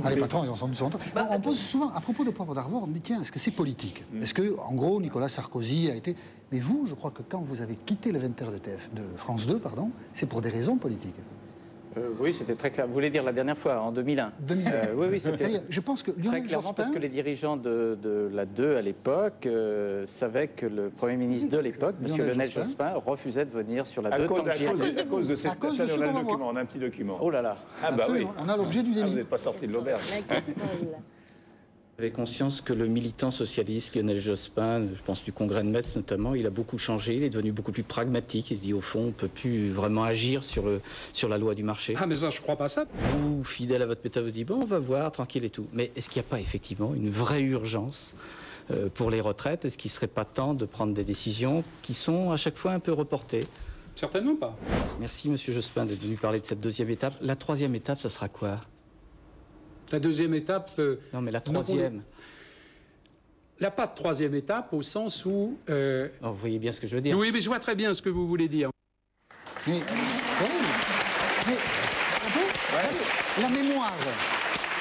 Ah, les patrons, ils en sont contents. On pose souvent, à propos de Poivre d'Arvor, on dit, tiens, est-ce que c'est politique? Est-ce que, en gros, Nicolas Sarkozy a été... Mais vous, je crois que quand vous avez quitté le 20h de France 2, pardon, c'est pour des raisons politiques. Oui, c'était très clair. Vous voulez dire la dernière fois, en 2001 Oui, oui, c'était je pense que très clairement parce que les dirigeants de la 2 à l'époque savaient que le Premier ministre de l'époque, M. Lionel Jospin, refusait de venir sur la 2 tant que j'y étais. À cause de cette station, on a le document, on a un petit document. Oh là là. Ah bah oui. On a l'objet du délit. Vous n'êtes pas sorti de l'auberge. J'avais conscience que le militant socialiste Lionel Jospin, je pense du congrès de Metz notamment, il a beaucoup changé, il est devenu beaucoup plus pragmatique. Il se dit au fond, on ne peut plus vraiment agir sur la loi du marché. Ah mais ça, je crois pas ça. Vous, fidèle à votre méthode, vous dites bon, on va voir, tranquille et tout. Mais est-ce qu'il n'y a pas effectivement une vraie urgence pour les retraites? Est-ce qu'il ne serait pas temps de prendre des décisions qui sont à chaque fois un peu reportées? Certainement pas. Merci Monsieur Jospin d'être venu parler de cette deuxième étape. La troisième étape, ça sera quoi? La deuxième étape... non, mais la troisième. Il n'y a pas de troisième étape au sens où... vous voyez bien ce que je veux dire. Oui, mais je vois très bien ce que vous voulez dire. Mais la mémoire...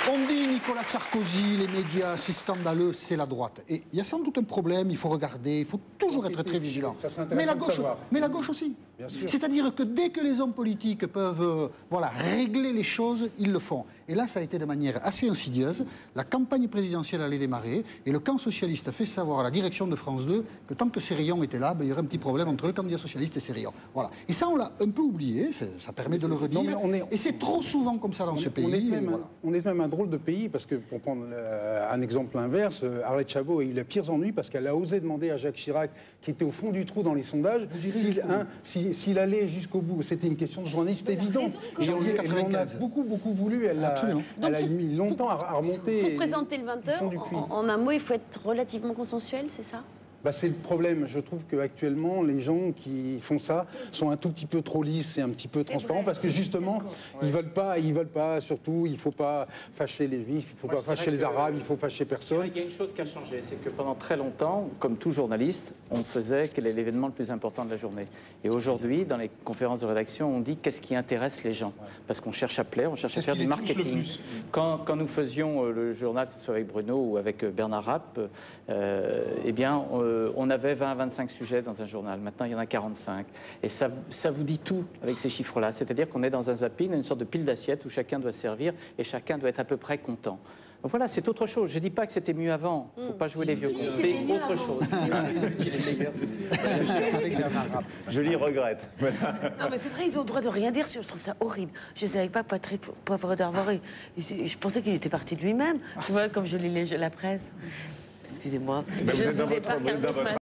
On dit Nicolas Sarkozy, les médias, c'est scandaleux, c'est la droite. Et il y a sans doute un problème, il faut regarder, il faut toujours être très vigilant. Mais la gauche aussi. C'est-à-dire que dès que les hommes politiques peuvent régler les choses, ils le font. Et là, ça a été de manière assez insidieuse. La campagne présidentielle allait démarrer et le camp socialiste a fait savoir à la direction de France 2 que tant que Cérillon était là, il y aurait un petit problème entre le candidat socialiste et Cérillon. Voilà. Et ça, on l'a un peu oublié, ça permet de le redire. Et c'est trop souvent comme ça dans ce pays. On est même un drôle de pays parce que, pour prendre un exemple inverse, Arlette Chabot a eu les pires ennuis parce qu'elle a osé demander à Jacques Chirac, qui était au fond du trou dans les sondages, s'il allait jusqu'au bout. C'était une question de journaliste évidente. Et on a beaucoup voulu. Elle a mis longtemps à remonter. Pour présenter le 20h, en un mot, il faut être relativement consensuel, c'est ça? C'est le problème. Je trouve qu'actuellement, les gens qui font ça sont un tout petit peu trop lisses et un petit peu transparents parce que justement, ils veulent pas, surtout, il ne faut pas fâcher les Juifs, il ne faut pas fâcher les Arabes, il faut fâcher personne. Il y a une chose qui a changé, c'est que pendant très longtemps, comme tout journaliste, on faisait quel est l'événement le plus important de la journée. Et aujourd'hui, dans les conférences de rédaction, on dit qu'est-ce qui intéresse les gens. Parce qu'on cherche à plaire, on cherche à faire du marketing. Quand nous faisions le journal, que ce soit avec Bruno ou avec Bernard Rapp, eh bien, on avait 20 à 25 sujets dans un journal. Maintenant, il y en a 45. Et ça vous dit tout avec ces chiffres-là. C'est-à-dire qu'on est dans un zapping, une sorte de pile d'assiettes où chacun doit servir et chacun doit être à peu près content. Donc voilà, c'est autre chose. Je ne dis pas que c'était mieux avant. Il ne faut pas jouer les vieux cons. C'est autre chose. Je l'y regrette. Non, mais c'est vrai, ils ont le droit de rien dire. Je trouve ça horrible. Je ne savais pas que Patrick Poivre d'Arvor, je pensais qu'il était parti de lui-même. Tu vois, comme je lis la presse. Excusez-moi. Je ne vous ai pas regardé ce matin.